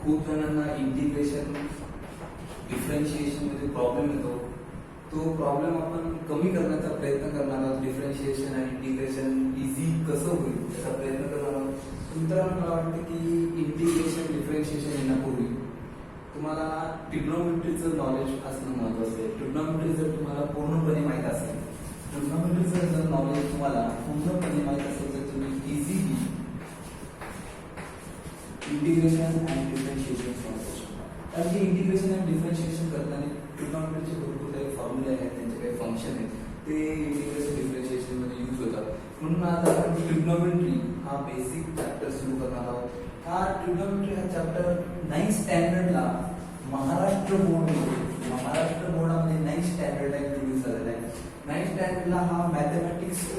खूप जणांना integration differentiation मध्ये प्रॉब्लेम येतो. तो प्रॉब्लेम आपण कमी करण्याचा प्रयत्न करणार आहोत. डिफरन्शिएशन आणि इंटिग्रेशन इझी कसं होईल त्याचा प्रयत्न करणार आहोत. मित्रांनो, मला वाटतं की इंटिग्रेशन डिफरन्शिएशन येण्यापूर्वी तुम्हाला ट्रिग्नोमेट्रीचं नॉलेज असणं महत्त्वाचं आहे. ट्रिग्नोमेट्री जर तुम्हाला पूर्णपणे माहीत असेल, ट्रिग्नोमेट्रीचं जर नॉलेज तुम्हाला पूर्णपणे माहीत असेल तर तुम्ही easily integration and differentiation solve करू शकता. कारण की इंटिग्रेशन अँड डिफरन्शिएशन करताना ट्रिग्नोमेट्रीचे भरपूर काही फॉर्म्युले आहेत, त्यांचे काही फंक्शन आहेत, ते इंटिग्रेशन डिफरन्शिएशन मध्ये यूज होतात. म्हणून आता आपण ट्रिग्नोमेट्री हा बेसिक चॅप्टर सुरू करणार आहोत. हा ट्रिग्नोमेट्री हा चॅप्टर 9th स्टँडर्डला महाराष्ट्र बोर्डामध्ये 9th स्टँडर्डला इंट्रोड्यूस झालेला आहे. 9th स्टँडर्डला हा मॅथमॅटिक्सचा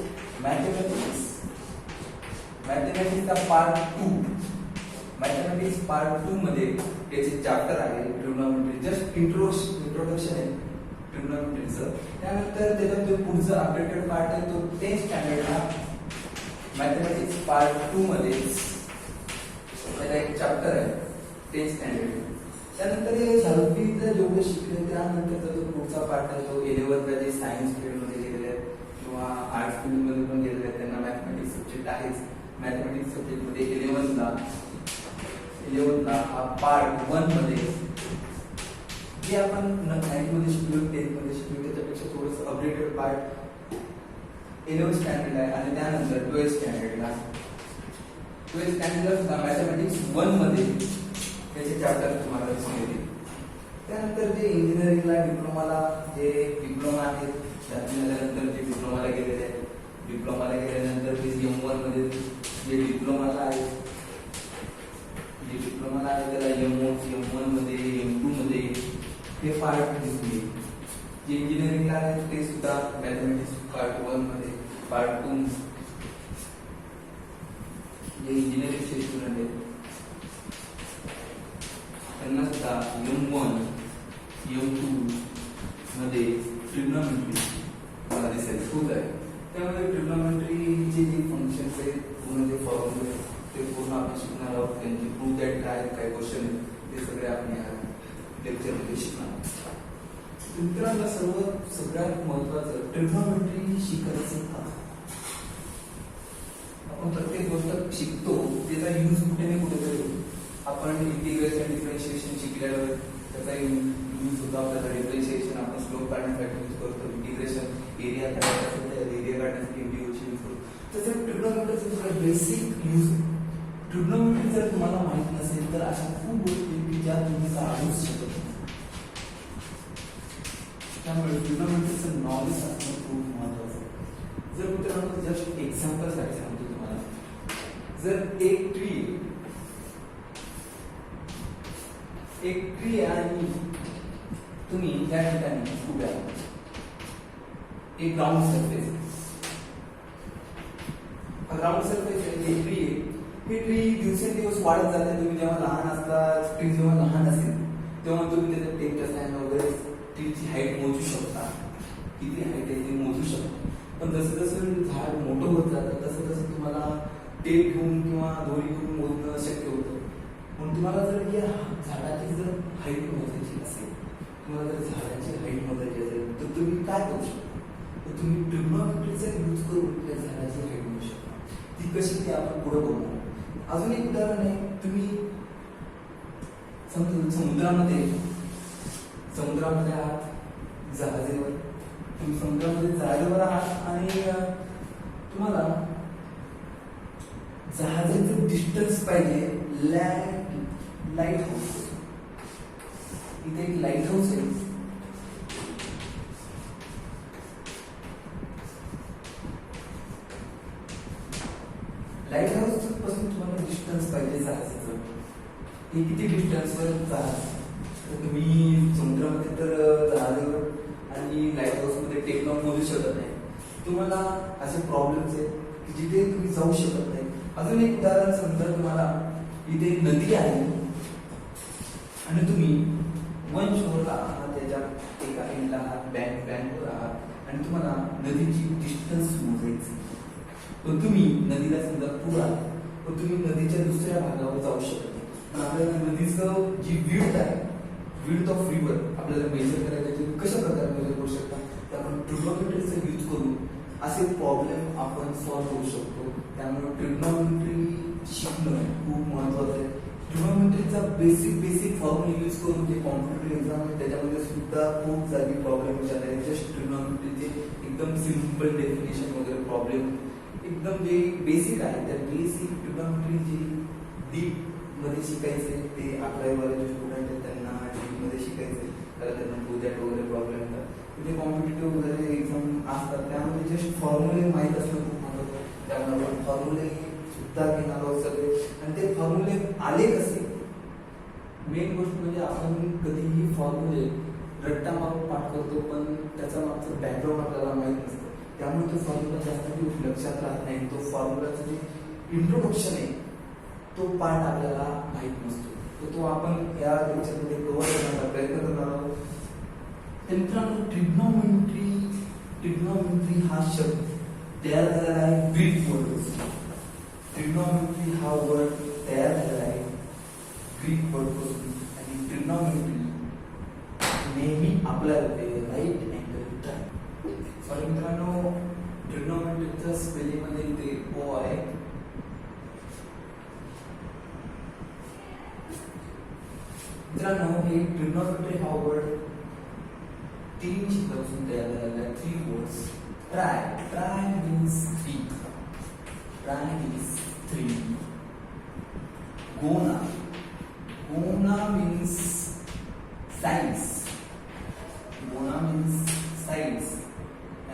मॅथमॅटिक्स पार्ट 2 मध्ये याचे चॅप्टर आहे ट्रिग्नोमेट्री. जस्ट इंट्रोडक्शन आहे ट्रिग्नोमेट्रीचं. त्यानंतर त्याचा जो पुढचा अपडेटेड पार्ट आहे तो 10th स्टँडर्डला मॅथमॅटिक्स पार्ट 2 मध्ये त्याचा एक चॅप्टर आहे 10th स्टँडर्ड. त्यानंतर हे 10वीचं जेवढं शिकले त्यानंतरचा जो पुढचा पार्ट आहे तो 11thला जे सायन्स फील्डमध्ये गेलेले आहेत किंवा आर्ट्स फील्डमध्ये पण गेलेले आहेत त्यांना मॅथमॅटिक्स सब्जेक्ट आहेच. मॅथमॅटिक्स सब्जेक्टमध्ये 11ला हा पार्ट 1 मध्ये जे आपण 9th मध्ये शिकलो 10th मध्ये शिकलो त्याच्यापेक्षा थोडंसं अपडेटेड पार्ट 11th स्टँडर्ड आहे. आणि त्यानंतर 12th स्टँडर्डला सुद्धा मॅथमॅटिक्स 1 मध्ये त्याचे चॅप्टर तुम्हाला दिसून येतील. त्यानंतर जे इंजिनिअरिंगला डिप्लोमा आहेत त्यानंतर जे डिप्लोमाला गेलेले आहेत, डिप्लोमाला गेल्यानंतर ते M1 मध्ये जे डिप्लोमाला आहे त्याला M1 मध्ये M2 मध्ये हे पार्ट दिसून येईल. जे इंजिनिअरिंगला आहेत ते सुद्धा मॅथमॅटिक्स पार्ट 1 मध्ये, पार्ट 2 जे इंजिनिअरिंगचे स्टुडंट आहेत त्यांना सुद्धा M1 M2 मध्ये ट्रिग्नोमेट्री मला दिसेल होत आहे. त्यामध्ये ट्रिग्नोमेट्रीचे जे फंक्शन्स आहेत पूर्ण जे फॉर्म्युले ते पूर्ण आपण शिकणार आहोत. त्यांची प्रूव्ह दॅट काय काय क्वेश्चन आहेत ते सगळे आपण या लेक्चरमध्ये शिकणार आहोत. मित्रांनो, सगळ्यात महत्त्वाचं ट्रिग्नोमेट्री शिकायचं का? आपण प्रत्येक गोष्ट शिकतो त्याचा यूज कुठे ना कुठेतरी होतो. आपण इंटिग्रेशन डिफरन्शिएशन शिकल्यावर त्याचा यूज होतो. आपल्याला डिफरन्शिएशन आपण स्लोप काढण्यासाठी यूज करतो. इंटिग्रेशन एरिया काढण्यासाठी इंटिग्रेशन यूज करतो. तसं ट्रिग्नोमेट्रीचा बेसिक यूज. ट्रिग्नोमेट्री जर तुम्हाला माहित नसेल तर अशा खूप गोष्टी की ज्या तुम्ही काढूच शकत नाही. त्यामुळे ट्रिग्नोमेट्रीचं नॉलेज असणं खूप महत्त्वाचं आहे. जर मित्रांनो जस्ट एक्झाम्पल साठी सांगतो तुम्हाला, जर एक ट्री आणि तुम्ही त्या ठिकाणी उभ्या एक ग्राउंड सरफेस आहे, ट्री हे ट्री दिवसेंदिवस वाढत जाते. तुम्ही जेव्हा लहान असता, ट्री जेव्हा लहान असेल तेव्हा तुम्ही त्याच्या टेपच्या स्टँड वगैरे ट्रीची हाईट मोजू शकता, किती हाईट आहे ते मोजू शकता. पण जसं जसं झाड मोठं होत जातं तसं तुम्हाला टेप घेऊन किंवा दोरी घेऊन मोजणं शक्य होतं. म्हणून तुम्हाला जर या झाडाची जर हाईट मोजायची असेल, तुम्हाला जर झाडाची हाईट मोजायची असेल तर तुम्ही काय करू शकता? तर तुम्ही ट्रिग्नोमेट्रीचा यूज करून त्या झाडाची हाईट मोजू शकता. ती कशी ते आपण पुढे बघू. अजून एक उदाहरण आहे, तुम्ही समुद्रामध्ये आहात, जहाजेवर तुम्ही समुद्रामध्ये जहाजावर आहात आणि तुम्हाला जहाजाचं डिस्टन्स पाहिजे लाईट हाऊस. इथे एक लाईट हाऊस आहे. लाईट हाऊस पासून तुम्हाला डिस्टन्स पाहिजे जहाजाचं. हे किती डिस्टन्सवर जहाज? तर तुम्ही समुद्रामध्ये तर जहाजावर आणि लाईट हाऊस मध्ये टेक लावून मोजू शकत नाही. तुम्हाला असे प्रॉब्लेम्स आहेत की जिथे तुम्ही जाऊ शकत नाही. अजून एक उदाहरण समजा, तुम्हाला इथे नदी आहे आणि तुम्ही वन शोरला आहात, त्याच्या एका एंडला आहात, बँकवर आहात आणि तुम्हाला नदीची डिस्टन्स मोजायची. पण तुम्ही नदीला समजा पूर आला पण तुम्ही नदीच्या दुसऱ्या भागावर जाऊ शकत नाही. पण आपल्याला नदीचं जी विड्थ आहे, विड्थ ऑफ रिव्हर आपल्याला मेजर करायचं, तुम्ही कशा प्रकारे मेजर करू शकता, तर आपण ट्रिग्नोमेट्रीचा यूज करून असे प्रॉब्लेम आपण सॉल्व्ह करू शकतो. त्यामुळे ट्रिग्नोमेट्री शिकणं खूप महत्त्वाचं आहे. ट्रिग्नोमेट्रीचा बेसिक फॉर्म्युला यूज करून जे कॉम्पिटेटिव्ह एक्झाम आहे त्याच्यामध्ये सुद्धा खूप जागी प्रॉब्लेम विचारले आहेत. जस्ट ट्रिग्नोमेट्रीचे एकदम सिम्पल डेफिनेशन वगैरे प्रॉब्लेम एकदम जे बेसिक आहे त्या बेसिक ट्रिग्नोमेट्री जी डीप मध्ये शिकायचे ते 11वी वाले स्टुडंट आहेत त्यांना डीप मध्ये शिकायचे, कारण त्यांना प्रोजेक्ट वगैरे प्रॉब्लेम येतात. जे कॉम्पिटेटिव्ह वगैरे एक्झाम असतात त्यामध्ये जस्ट फॉर्म्युले माहीत असणं खूप महत्त्वाचं आहे. त्यामुळे आपण फॉर्म्युले सुद्धा घेणार आहोत सगळे, आणि ते फॉर्म्युले आले कसे, मेन गोष्ट म्हणजे आपण कधीही फॉर्म्युले रट्टा मारून पाठ करतो पण त्याचा मागचं बॅकग्राऊंड आपल्याला माहीत नसतं. त्यामुळे तो फॉर्म्युला जास्त दिवस लक्षात राहत नाही. तो फॉर्म्युलाचं जे इंट्रोडक्शन आहे तो पार्ट आपल्याला माहीत नसतो, तर तो आपण या लेक्चरमध्ये कव्हर करण्याचा प्रयत्न करणार आहोत. मित्रांनो, ट्रिग्नोमेट्री हा शब्द तयार झालेला आहे ग्रीक वर्डपासून. ट्रिग्नोमेट्री हा वर्ड तयार झालेला आहे ग्रीक वर्डपासून, आणि ट्रिग्नोमेट्री नेहमी आपल्याला राईट अँगल ट्रायंगल. सॉरी मित्रांनो, ट्रिग्नोमेट्रीच्या स्पेलिंग मध्ये इथे ओ आहे. मित्रांनो, हे ट्रिग्नोमेट्री हा वर्ड 3 शब्दांपासून तयार झालेला आहे. 3 words. Try means 3. Try means 3. Gonna means science. Gonna means science.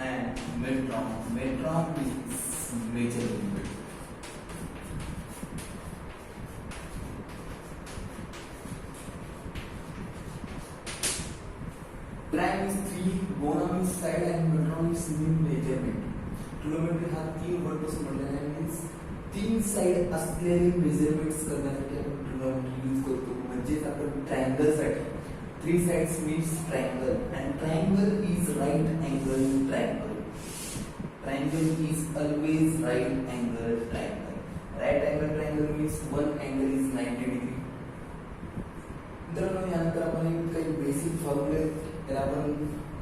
And metron means measurement. Try means 3, gonna means side, and metron means measurement. Trigonometry हा 3 वर्ड पासून बनलेला आहे. मीन्स 3 साइड असलेले मेजरमेंट्स करण्यासाठी आपण ट्रिग्नोमेट्री यूज करतो. म्हणजे आपण ट्रायंगल साठी 3 sides means triangle, and triangle is right angle triangle. Triangle is always right angle triangle. Right angle triangle means one angle is 90 degree. मित्रांनो, यानंतर आपण काही बेसिक फॉर्म्युले त्याला आपण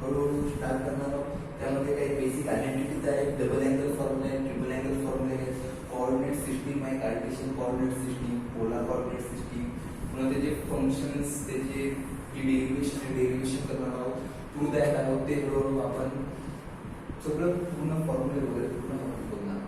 हळूहळू स्टार्ट करणार आहोत. त्यामध्ये काही बेसिक आयडेंटिटीज आहेत, डबल अँगल फॉर्म्युला आहे, ट्रिपल अँगल फॉर्म्युला आहे, कोऑर्डिनेट सिस्टीम आहे, Cartesian coordinate system, polar coordinate system, पुन्हा त्याचे फंक्शन्स, त्याचे डेरिव्हेशन करणार आहोत. टू दॅट आहोत ते हळूहळू आपण सगळं पूर्ण फॉर्म्युले वगैरे पूर्ण बघणार.